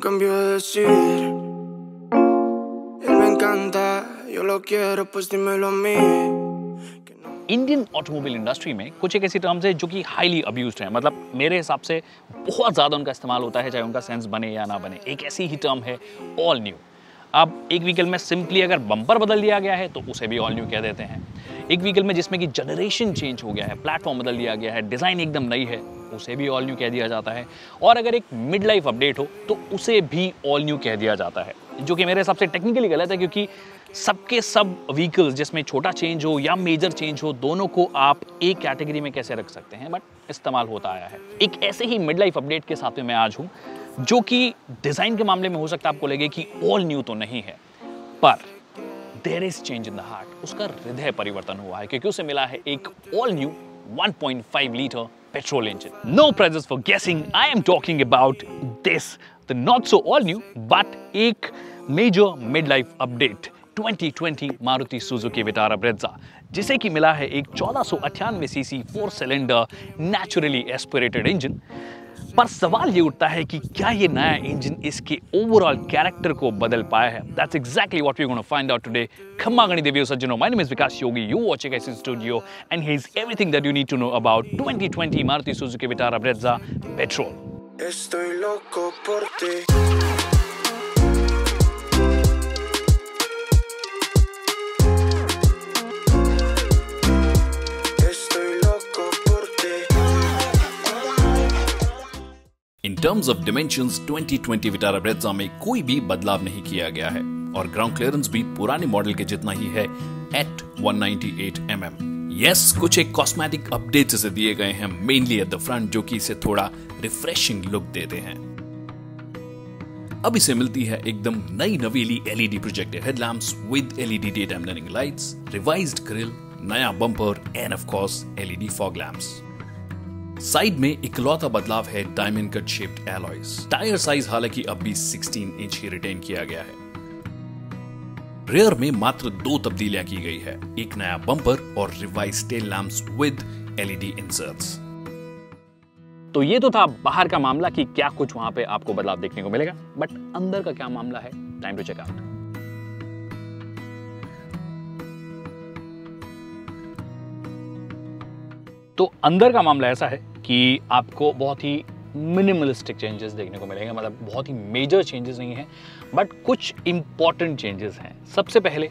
cambio de decir. Él me encanta, yo lo quiero, pues dímelo a mí. Indian automobile industry में कुछ एक ऐसी terms है जो कि हाईली अब्यूज्ड हैं, मतलब मेरे हिसाब से बहुत ज़्यादा उनका इस्तेमाल होता है, चाहे उनका सेंस बने या ना बने। एक ऐसी ही टर्म है ऑल न्यू। अब एक व्हीकल में सिंपली अगर बम्पर बदल दिया गया है तो उसे भी ऑल न्यू कह देते हैं। एक व्हीकल में जिसमें कि जनरेशन चेंज हो गया है, प्लेटफॉर्म बदल दिया गया है, डिज़ाइन एकदम नई है, उसे भी ऑल न्यू कह दिया जाता है। और अगर एक मिड लाइफ अपडेट हो तो उसे भी ऑल न्यू कह दिया जाता है, जो कि मेरे हिसाब से टेक्निकली गलत है, क्योंकि सबके सब व्हीकल्स जिसमें छोटा चेंज हो या मेजर चेंज हो, दोनों को आप एक कैटेगरी में कैसे रख सकते हैं, बट इस्तेमाल होता आया है। एक ऐसे ही मिड लाइफ अपडेट के साथ में मैं आज हूँ, जो कि डिज़ाइन के मामले में हो सकता है आपको लगे कि ऑल न्यू तो नहीं है, पर there is change in the heart. उसका हृदय परिवर्तन हुआ है, क्योंकि उसे मिला है एक all new 1.5 litre petrol engine. No prizes for guessing, I am talking about this, the not so all new but एक major mid life update 2020 Maruti Suzuki Vitara Brezza, जिसे कि मिला है एक 1498 CC 4 cylinder naturally aspirated engine. पर सवाल ये उठता है कि क्या ये नया इंजन इसके ओवरऑल कैरेक्टर को बदल पाया है? That's exactly what we gonna find out today. खम्मा गणी देवियो सज्जनों, my name is Vikas Yogi, you watching S studio and here is everything that you need to know about 2020 Maruti Suzuki Vitara Brezza petrol. Estoy loco por ti. In terms of dimensions 2020 Vitara Brezza में कोई भी बदलाव नहीं किया गया है और ground clearance भी पुराने मॉडल के जितना ही है एट 198 mm। यस, कुछ एक कॉस्मेटिक अपडेट्स इसे दिए गए हैं, मेनली एट द फ्रंट, जो कि इसे थोड़ा रिफ्रेशिंग लुक देते हैं। अब इसे मिलती है एकदम नई नवेली LED projected headlamps with LED day time running lights, revised grille, नया bumper and of course LED fog lamps. Side में इकलौता बदलाव है diamond cut shaped alloys. Tyre size हालांकि अब भी 16 इंच ही रिटेन किया गया है। रेयर में मात्र 2 तब्दीलियां की गई है, एक नया बम्पर और revised tail lamps with LED inserts. तो ये तो था बाहर का मामला कि क्या कुछ वहां पे आपको बदलाव देखने को मिलेगा, बट अंदर का क्या मामला है, टाइम टू चेक आउट। तो अंदर का मामला ऐसा है कि आपको बहुत ही मिनिमलिस्टिक चेंजेस देखने को मिलेंगे, मतलब बहुत ही मेजर चेंजेस नहीं है, बट कुछ इंपॉर्टेंट चेंजेस हैं। सबसे पहले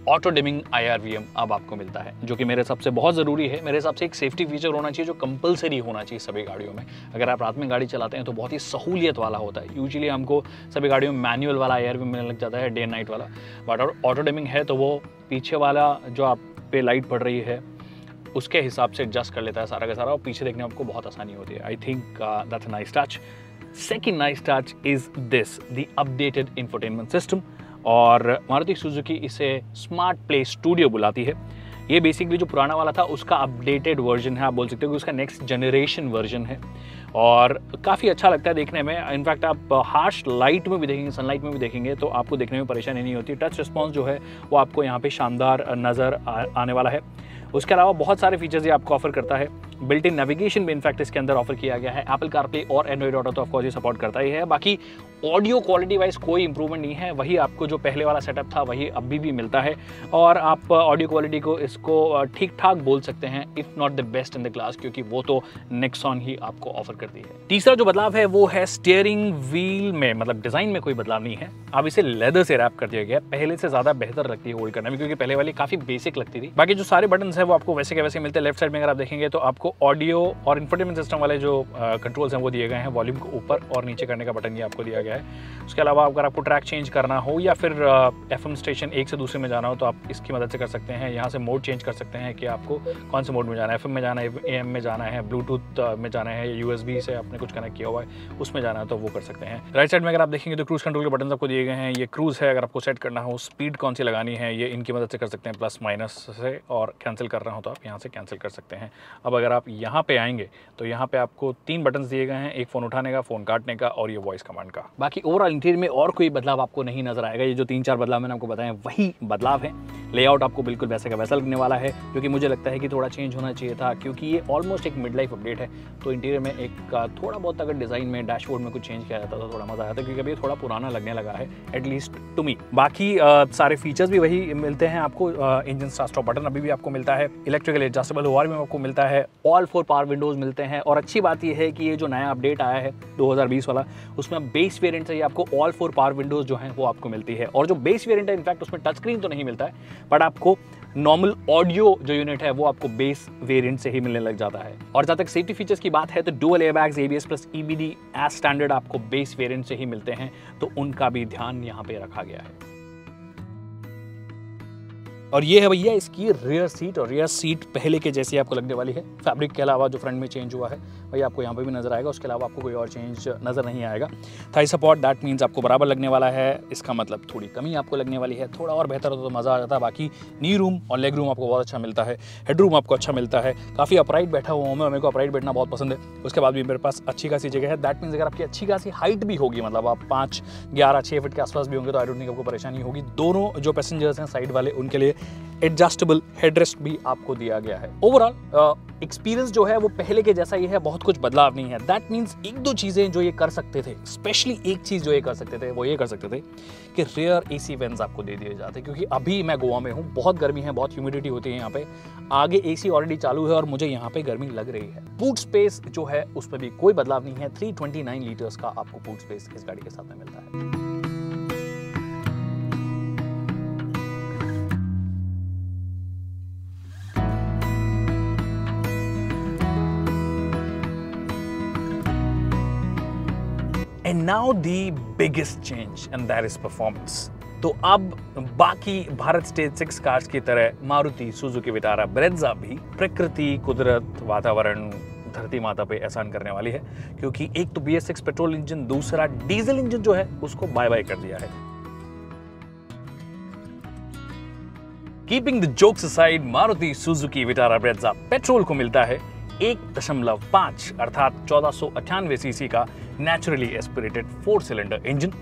ऑटो डिमिंग IRVM अब आपको मिलता है, जो कि मेरे हिसाब से बहुत ज़रूरी है। मेरे हिसाब से एक सेफ्टी फीचर होना चाहिए जो कंपलसरी होना चाहिए सभी गाड़ियों में। अगर आप रात में गाड़ी चलाते हैं तो बहुत ही सहूलियत वाला होता है। यूजुअली हमको सभी गाड़ियों में मैनुअल वाला IRVM मिलने लग जाता है, डे एंड नाइट वाला, बट ऑटो डिमिंग है तो वो पीछे वाला जो आप पे लाइट पड़ रही है उसके हिसाब से एडजस्ट कर लेता है सारा का सारा, और पीछे देखने में आपको बहुत आसानी होती है। I think that's a nice touch. Second nice touch is this, the updated infotainment system, और मारुति सुजुकी इसे स्मार्ट प्ले स्टूडियो बुलाती है। ये बेसिकली जो पुराना वाला था उसका अपडेटेड वर्जन है, आप बोल सकते हो कि उसका नेक्स्ट जनरेशन वर्जन है, और काफ़ी अच्छा लगता है देखने में। इनफैक्ट आप हार्श लाइट में भी देखेंगे, सनलाइट में भी देखेंगे तो आपको देखने में परेशानी नहीं होती। टच रिस्पॉन्स जो है वो आपको यहाँ पे शानदार नज़र आने वाला है। उसके अलावा बहुत सारे फीचर्स ये आपको ऑफर करता है। बिल्ट इन नेविगेशन भी इनफैक्ट इसके अंदर ऑफर किया गया है। एप्पल कारप्ले और एंड्रॉइड ऑटो तो ऑफकोर्स ये सपोर्ट करता ही है। बाकी ऑडियो क्वालिटी वाइज कोई इंप्रूवमेंट नहीं है, वही आपको जो पहले वाला सेटअप था वही अभी भी मिलता है, और आप ऑडियो क्वालिटी को इसको ठीक ठाक बोल सकते हैं, if not the best in the class, क्योंकि वो तो नेक्सॉन ही आपको ऑफर करती है। तीसरा जो बदलाव है वो है स्टीयरिंग व्हील में, मतलब डिजाइन में कोई बदलाव नहीं है, अब इसे लेदर से रैप कर दिया गया है। पहले से ज्यादा बेहतर लगती है होल्ड करने में, क्योंकि पहले वाली काफी बेसिक लगती थी। बाकी जो सारे बटन है वो आपको वैसे के वैसे मिलते हैं। लेफ्ट साइड में अगर आप देखेंगे तो आपको ऑडियो और इंफोटेनमेंट सिस्टम वाले जो कंट्रोल्स हैं वो दिए गए हैं। वॉल्यूम को ऊपर और नीचे करने का बटन ये आपको दिया गया है। उसके अलावा अगर आपको ट्रैक चेंज करना हो या फिर FM स्टेशन एक से दूसरे में जाना हो तो आप इसकी मदद से कर सकते हैं। यहाँ से मोड चेंज कर सकते हैं कि आपको कौन से मोड में जाना है, FM में जाना है, AM में जाना है, ब्लूटूथ में जाना है, या USB से आपने कुछ कनेक्ट किया हुआ है उसमें जाना है तो वो कर सकते हैं। राइट साइड में अगर आप देखेंगे तो क्रूज कंट्रोल के बटन आपको दिए गए हैं। ये क्रूज है, अगर आपको सेट करना हो, स्पीड कौन सी लगानी है, ये इनकी मदद से कर सकते हैं, प्लस माइनस से, और कैंसिल करना हो तो आप यहाँ से कैंसिल कर सकते हैं। अब अगर आप यहाँ पे आएंगे तो यहाँ पे आपको 3 बटन दिए गए हैं, एक फ़ोन उठाने का, फ़ोन काटने का और ये वॉइस कमांड का। बाकी ओवरऑल इंटीरियर में और कोई बदलाव आपको नहीं नजर आएगा। ये जो 3-4 बदलाव मैंने आपको बताए वही बदलाव है, लेआउट आपको बिल्कुल वैसे का वैसा लगने वाला है, जो कि मुझे लगता है कि थोड़ा चेंज होना चाहिए था, क्योंकि ये ऑलमोस्ट एक मिड लाइफ अपडेट है। तो इंटीरियर में एक थोड़ा बहुत अगर डिज़ाइन में, डैशबोर्ड में कुछ चेंज किया जाता तो थोड़ा मज़ा आता, क्योंकि अभी थोड़ा पुराना लगने लगा है, एटलीस्ट टू मी। बाकी सारे फीचर्स भी वही मिलते हैं आपको। इंजन स्टार्ट स्टॉप बटन अभी भी आपको मिलता है, इलेक्ट्रिकल एडजस्टेबल ओआर में आपको मिलता है, ऑल 4 पावर विंडोज़ मिलते हैं। और अच्छी बात यह है कि ये जो नया अपडेट आया है 2020 वाला, उसमें बेस वेरिएंट से आपको ऑल 4 पावर विंडोज़ जो हैं वो आपको मिलती है। और जो बेस वेरिएंट है, इनफैक्ट उसमें टच स्क्रीन तो नहीं मिलता है, बट आपको नॉर्मल ऑडियो जो यूनिट है वो आपको बेस वेरिएंट से ही मिलने लग जाता है। और जहाँ तक सेफ्टी फीचर्स की बात है तो dual airbags, ABS plus EBD as standard आपको बेस वेरिएंट से ही मिलते हैं, तो उनका भी ध्यान यहाँ पे रखा गया है। और ये है भैया इसकी रियर सीट, और रियर सीट पहले के जैसी आपको लगने वाली है। फैब्रिक के अलावा जो फ्रंट में चेंज हुआ है वही आपको यहाँ पे भी नजर आएगा, उसके अलावा आपको कोई और चेंज नजर नहीं आएगा। थाई सपोर्ट दैट मीन्स आपको बराबर लगने वाला है, इसका मतलब थोड़ी कमी आपको लगने वाली है। थोड़ा और बेहतर होता तो मज़ा आ जाता। बाकी नी रूम और लेग रूम आपको बहुत अच्छा मिलता है, हेड रूम आपको अच्छा मिलता है। काफ़ी अपराइट बैठा हुआ हूँ मैं, मेरे को अपराइट बैठना बहुत पसंद है। उसके बाद भी मेरे पास अच्छी खासी जगह है। दैट मीन्स अगर आपकी अच्छी खासी हाइट भी होगी, मतलब आप 5, 11, 6 फीट के आसपास भी होंगे, तो आई डोंट थिंक आपको परेशानी होगी। दोनों जो पैसेंजर्स हैं साइड वाले, उनके लिए एडजस्टेबल हेडरेस्ट भी आपको दिया गया है। ओवरऑल एक्सपीरियंस जो है वो पहले के जैसा ही है, बहुत कुछ बदलाव नहीं है। दैट मीन्स 1-2 चीजें जो ये कर सकते थे, स्पेशली एक चीज जो ये कर सकते थे वो ये कर सकते थे कि रियर AC वेंट्स आपको दे दिए जाते, क्योंकि अभी मैं गोवा में हूँ, बहुत गर्मी है, बहुत ह्यूमिडिटी होती है यहाँ पे। आगे AC ऑलरेडी चालू है और मुझे यहाँ पे गर्मी लग रही है। बूट स्पेस जो है उसमें भी कोई बदलाव नहीं है। 329 लीटर्स का आपको बूट स्पेस इस गाड़ी के साथ में मिलता है। And now the biggest change, and that is performance. तो अब बाकी भारत स्टेज 6 कार्स की तरह मारुति सुजुकी विटारा ब्रेज़ा भी प्रकृति, कुदरत, वातावरण, धरती माता पे एहसान करने वाली है, क्योंकि एक तो BS6 पेट्रोल इंजन, दूसरा डीजल इंजन जो है उसको बाय बाय कर दिया है। Keeping the jokes aside, Maruti Suzuki Vitara Brezza petrol को मिलता है 1.5 अर्थात 1498 सीसी का नेचुरली एस्पिरेटेड 4 सिलेंडर इंजन,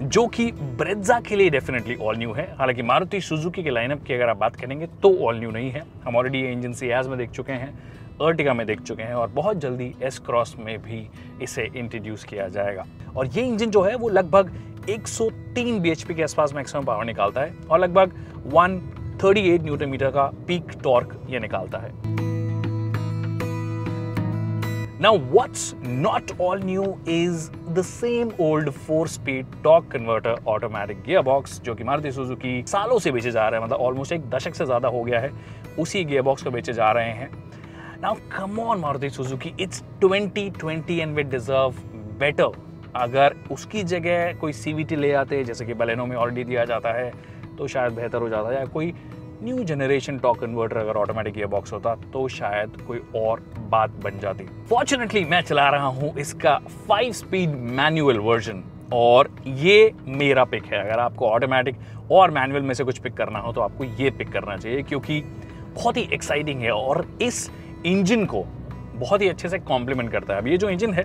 जो कि ब्रेज़ा के लिए डेफिनेटली ऑल न्यू है। हालांकि मारुति सुजुकी के लाइनअप की अगर आप बात करेंगे तो ऑल न्यू नहीं है। हम ऑलरेडी ये इंजन सियाज में देख चुके हैं, अर्टिगा में देख चुके हैं, और बहुत जल्दी S क्रॉस में भी इसे इंट्रोड्यूस किया जाएगा। और ये इंजन जो है वो लगभग 103 bhp के आसपास मैक्सिमम पावर निकालता है, और लगभग 138 न्यूटन मीटर का पीक टॉर्क ये निकालता है। Now, what's not all new is the same old 4-speed torque converter automatic gearbox, जो कि मारुति सुजुकी सालों से बेचे जा रहे हैं, मतलब ऑलमोस्ट 1 दशक से ज्यादा हो गया है उसी गियरबॉक्स को बेचे जा रहे हैं। Now, come on Maruti Suzuki, it's 2020 and we deserve better। अगर उसकी जगह कोई CVT ले आते, जैसे कि बलेनो में ऑलरेडी दिया जाता है, तो शायद बेहतर हो जाता, या कोई न्यू जनरेशन टॉर्क कन्वर्टर अगर ऑटोमेटिक गियरबॉक्स होता तो शायद कोई और बात बन जाती। फॉर्चुनेटली मैं चला रहा हूं इसका 5-स्पीड मैनुअल वर्जन, और ये मेरा पिक है। अगर आपको ऑटोमेटिक और मैनुअल में से कुछ पिक करना हो तो आपको ये पिक करना चाहिए, क्योंकि बहुत ही एक्साइटिंग है और इस इंजन को बहुत ही अच्छे से कॉम्प्लीमेंट करता है। अब ये जो इंजन है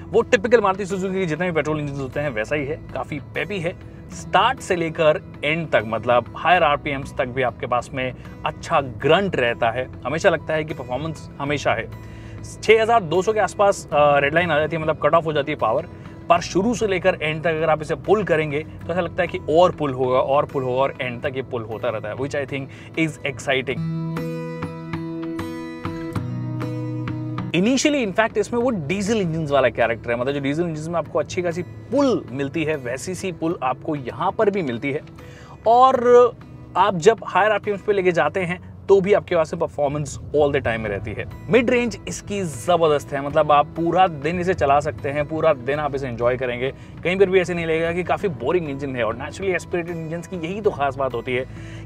वो टिपिकल मारुति सुजुकी के जितने भी पेट्रोल इंजन होते हैं वैसा ही है, काफ़ी पेपी है। स्टार्ट से लेकर एंड तक, मतलब हायर RPMs तक भी आपके पास में अच्छा ग्रंट रहता है। हमेशा लगता है कि परफॉर्मेंस हमेशा है। 6200 के आसपास रेड लाइन आ जाती है, मतलब कट ऑफ हो जाती है पावर, पर शुरू से लेकर एंड तक अगर आप इसे पुल करेंगे तो ऐसा लगता है कि और पुल होगा और पुल होगा, और एंड तक ये पुल होता रहता है, which I think is exciting. Initially in fact इसमें वो डीजल इंजन वाला कैरेक्टर है, मतलब जो डीजल इंजन में आपको अच्छी खासी पुल मिलती है, वैसी सी पुल आपको यहाँ पर भी मिलती है। और आप जब हायर RPMs पे लेके जाते हैं तो भी आपके पास परफॉर्मेंस ऑल द टाइम में रहती है। मिड रेंज इसकी जबरदस्त है, मतलब आप पूरा दिन इसे चला सकते हैं, पूरा दिन आप इसे एंजॉय करेंगे, कहीं पर भी ऐसे नहीं लगेगा कि काफी बोरिंग इंजन है। और नेचुरली एस्पिरेटेड इंजन की यही तो खास बात होती है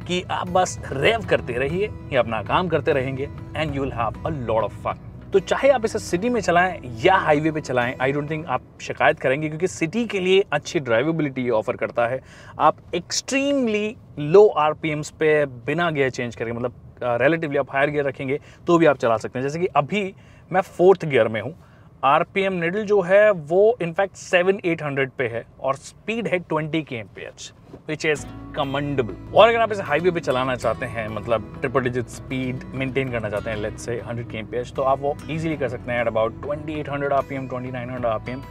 कि आप बस रेव करते रहिए या अपना काम करते रहेंगे and you will have a lot of fun. तो चाहे आप इसे सिटी में चलाएं या हाईवे पे चलाएं, आई डोंट थिंक आप शिकायत करेंगे, क्योंकि सिटी के लिए अच्छी ड्राइवेबिलिटी ऑफर करता है। आप एक्सट्रीमली लो RPMs पे बिना गियर चेंज करेंगे, मतलब रिलेटिवली आप हायर गियर रखेंगे तो भी आप चला सकते हैं। जैसे कि अभी मैं 4th गियर में हूँ, आरपीएम निडल जो है वो इनफैक्ट 7-800 पे है और स्पीड है 20 kmph, विच इज कमेंडेबल। और अगर आप इसे हाईवे पे चलाना चाहते हैं, मतलब ट्रिपल डिजिट स्पीड मेंटेन करना चाहते हैं, लेट्स से 100 kmph, तो आप वो इजीली कर सकते हैं एट अबाउट 2800 आरपीएम, 2900 आरपीएम,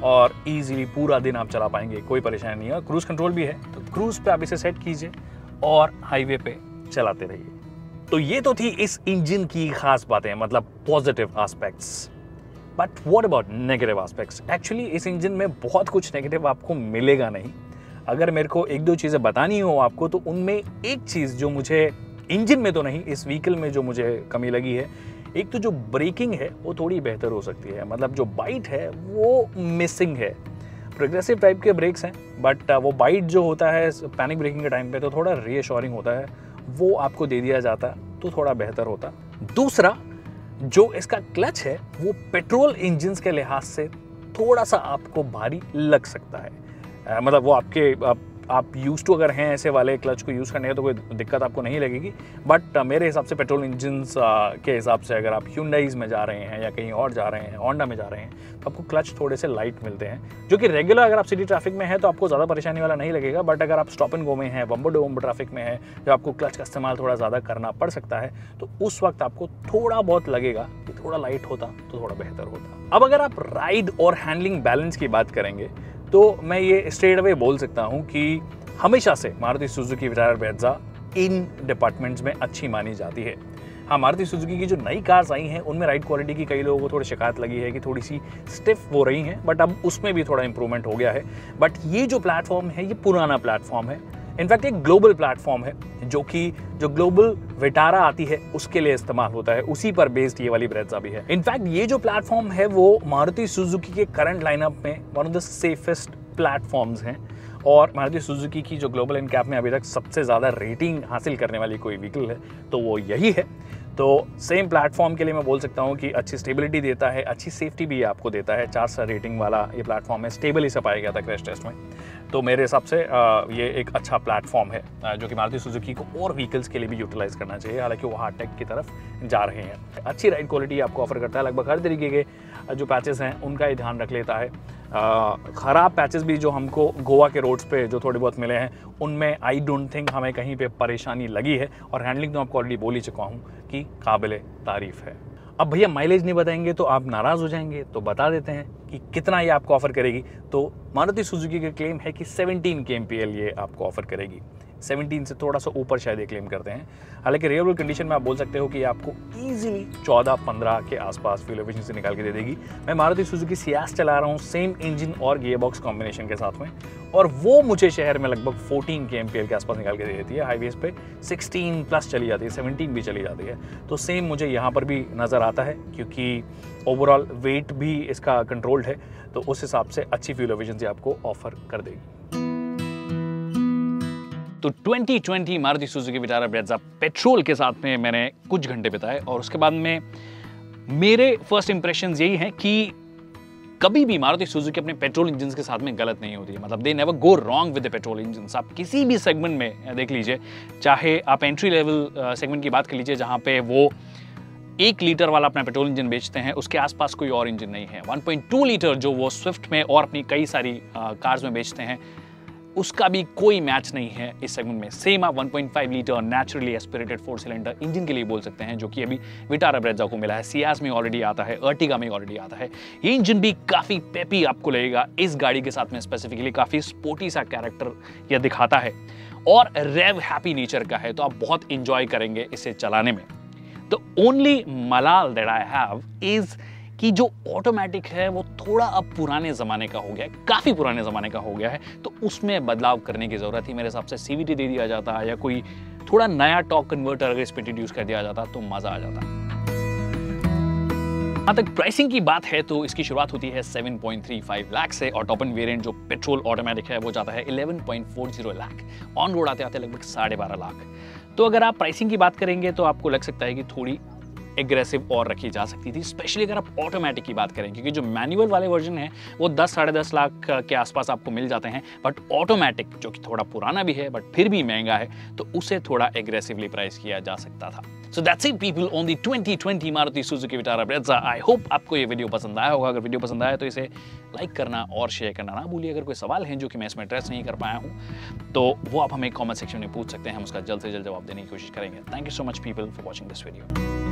और इजीली पूरा दिन आप चला पाएंगे, कोई परेशानी नहीं है। क्रूज कंट्रोल भी है, तो क्रूज पे आप इसे सेट कीजिए और हाईवे पे चलाते रहिए। तो ये तो थी इस इंजन की खास बातें, मतलब positive aspects. But what about negative aspects? Actually इस इंजन में बहुत कुछ नेगेटिव आपको मिलेगा नहीं। अगर मेरे को एक दो चीज़ें बतानी हो आपको, तो उनमें एक चीज़ जो मुझे इंजन में तो नहीं, इस व्हीकल में जो मुझे कमी लगी है, एक तो जो ब्रेकिंग है वो थोड़ी बेहतर हो सकती है। मतलब जो बाइट है वो मिसिंग है। प्रोग्रेसिव टाइप के ब्रेक्स हैं, बट वो बाइट जो होता है पैनिक ब्रेकिंग के टाइम पे तो थोड़ा रीअश्योरिंग होता है, वो आपको दे दिया जाता तो थोड़ा बेहतर होता। दूसरा, जो इसका क्लच है वो पेट्रोल इंजन्स के लिहाज से थोड़ा सा आपको भारी लग सकता है। मतलब वो आप यूज टू अगर हैं ऐसे वाले क्लच को यूज़ करने का तो कोई दिक्कत आपको नहीं लगेगी। बट मेरे हिसाब से पेट्रोल इंजन्स के हिसाब से अगर आप Hyundais में जा रहे हैं या कहीं और जा रहे हैं, होंडा में जा रहे हैं, तो आपको क्लच थोड़े से लाइट मिलते हैं, जो कि रेगुलर अगर आप सिटी ट्रैफिक में है तो आपको ज़्यादा परेशानी वाला नहीं लगेगा। बट अगर आप स्टॉप एंड गो में हैं, बम्बो डोम्बो ट्रैफिक में है, जब आपको क्लच का इस्तेमाल थोड़ा ज़्यादा करना पड़ सकता है, तो उस वक्त आपको थोड़ा बहुत लगेगा कि थोड़ा लाइट होता तो थोड़ा बेहतर होता। अब अगर आप राइड और हैंडलिंग बैलेंस की बात करेंगे, तो मैं ये स्ट्रेट अवे बोल सकता हूँ कि हमेशा से मारुति सुजुकी विटारा ब्रेज़ा इन डिपार्टमेंट्स में अच्छी मानी जाती है। हाँ, मारुति सुजुकी की जो नई कार्स आई हैं उनमें राइड क्वालिटी की कई लोगों को थोड़ी शिकायत लगी है कि थोड़ी सी स्टिफ हो रही हैं, बट अब उसमें भी थोड़ा इंप्रूवमेंट हो गया है। बट ये जो प्लेटफॉर्म है ये पुराना प्लेटफॉर्म है, इनफैक्ट एक ग्लोबल प्लेटफॉर्म है, जो ग्लोबल विटारा आती है उसके लिए इस्तेमाल होता है, उसी पर बेस्ड ये वाली ब्रेज़ा भी है। इनफैक्ट ये जो प्लेटफॉर्म है वो मारुति सुजुकी के करंट लाइनअप में one of the safest platforms हैं, और मारुति सुजुकी की जो ग्लोबल एनकैप में अभी तक सबसे ज़्यादा रेटिंग हासिल करने वाली कोई व्हीकल है तो वो यही है। तो सेम प्लेटफॉर्म के लिए मैं बोल सकता हूँ कि अच्छी स्टेबिलिटी देता है, अच्छी सेफ्टी भी आपको देता है। 4 स्टार रेटिंग वाला ये प्लेटफॉर्म है, स्टेबल ही से पाया गया था क्रैश टेस्ट में। तो मेरे हिसाब से ये एक अच्छा प्लेटफॉर्म है जो कि मारुति सुजुकी को और व्हीकल्स के लिए भी यूटिलाइज करना चाहिए, हालांकि वो हार्ड टेक की तरफ जा रहे हैं। अच्छी राइड क्वालिटी आपको ऑफर करता है, लगभग हर तरीके के जो पैचेस हैं उनका ही ध्यान रख लेता है। ख़राब पैचेस भी जो हमको गोवा के रोड्स पे जो थोड़े बहुत मिले हैं उनमें आई डोंट थिंक हमें कहीं पे परेशानी लगी है, और हैंडलिंग तो आपको ऑलरेडी बोल ही चुका हूँ कि काबिल तारीफ़ है। अब भैया माइलेज नहीं बताएंगे तो आप नाराज़ हो जाएंगे, तो बता देते हैं कि कितना ये आपको ऑफर करेगी। तो मारुति सुजुकी का क्लेम है कि 17 kmpl ये आपको ऑफर करेगी। 17 से थोड़ा सा ऊपर शायद ये क्लेम करते हैं, हालांकि रियल वर्ल्ड कंडीशन में आप बोल सकते हो कि आपको इजीली 14-15 के आसपास फ्यूल एफिशिएंसी निकाल के दे देगी। मैं मारुति सुजुकी सियास चला रहा हूँ सेम इंजन और गियर बॉक्स कॉम्बिनेशन के साथ में, और वो मुझे शहर में लगभग 14 kmpl के आसपास निकाल के दे देती है। हाईवेज पे 16 प्लस चली जाती है, 17 भी चली जाती है। तो सेम मुझे यहाँ पर भी नज़र आता है, क्योंकि ओवरऑल वेट भी इसका कंट्रोल्ड है, तो उस हिसाब से अच्छी फ्यूल एफिशिएंसी आपको ऑफर कर देगी। तो 2020 Maruti Suzuki Vitara Brezza petrol के साथ में मैंने कुछ घंटे बिताए, और उसके बाद में मेरे फर्स्ट इंप्रेशंस यही हैं कि कभी भी मारुति सुजुकी अपने पेट्रोल इंजन के साथ में गलत नहीं होती है। मतलब they never go wrong with the petrol engine. आप किसी भी सेगमेंट में देख लीजिए, चाहे आप एंट्री लेवल सेगमेंट की बात कर लीजिए जहाँ पे वो 1 लीटर वाला अपना पेट्रोल इंजन बेचते हैं, उसके आसपास कोई और इंजन नहीं है। 1.2 लीटर जो वो स्विफ्ट में और अपनी कई सारी कार्स में बेचते हैं, उसका भी कोई मैच नहीं है इस सेगमेंट में। सेम आप 1.5 litre naturally aspirated 4 cylinder engine के लिए बोल सकते हैं, जो कि अभी विटारा ब्रेज़ा को मिला है। सियास में ऑलरेडी आता है, अर्टिगा में ऑलरेडी आता है। ये इंजन भी काफ़ी पेपी आपको लगेगा इस गाड़ी के साथ में, स्पेसिफिकली काफ़ी स्पोर्टी सा कैरेक्टर यह दिखाता है, और रेव हैप्पी नेचर का है, तो आप बहुत इंजॉय करेंगे इसे चलाने में। द ओनली मलाल दैट आई हैव इज कि जो ऑटोमेटिक है वो थोड़ा अब पुराने ज़माने का हो गया है, काफ़ी पुराने ज़माने का हो गया है, तो उसमें बदलाव करने की ज़रूरत थी। मेरे हिसाब से CVT दे दिया जाता है, या कोई थोड़ा नया टॉर्क कन्वर्टर अगर इस पर इंट्रोड्यूस कर दिया जाता तो मज़ा आ जाता। जहाँ तक प्राइसिंग की बात है तो इसकी शुरुआत होती है 7.35 लाख से, और टॉप एंड वेरिएंट जो पेट्रोल ऑटोमेटिक है वो जाता है 11.40 लाख। ऑन रोड आते आते लगभग 12.5 लाख। तो अगर आप प्राइसिंग की बात करेंगे तो आपको लग सकता है कि थोड़ी एग्रेसिव और रखी जा सकती थी, स्पेशली अगर आप ऑटोमेटिक की बात करें, क्योंकि जो मैनुअल वाले वर्जन है वो 10-10.5 लाख के आसपास आपको मिल जाते हैं, बट ऑटोमेटिक जो कि थोड़ा पुराना भी है बट फिर भी महंगा है, तो उसे थोड़ा एग्रेसिवली प्राइस किया जा सकता था। So that's it people on the 2020 Maruti Suzuki Vitara Brezza. I hope आपको ये वीडियो पसंद आया होगा। अगर वीडियो पसंद आया तो इसे लाइक करना और शेयर करना ना भूलिए। अगर कोई सवाल है जो कि मैं इसमें एड्रेस नहीं कर पाया हूँ तो वो आप हमें कमेंट सेक्शन में पूछ सकते हैं, हम उसका जल्द से जल्द जवाब देने की कोशिश करेंगे। Thank you so much people for watching this video.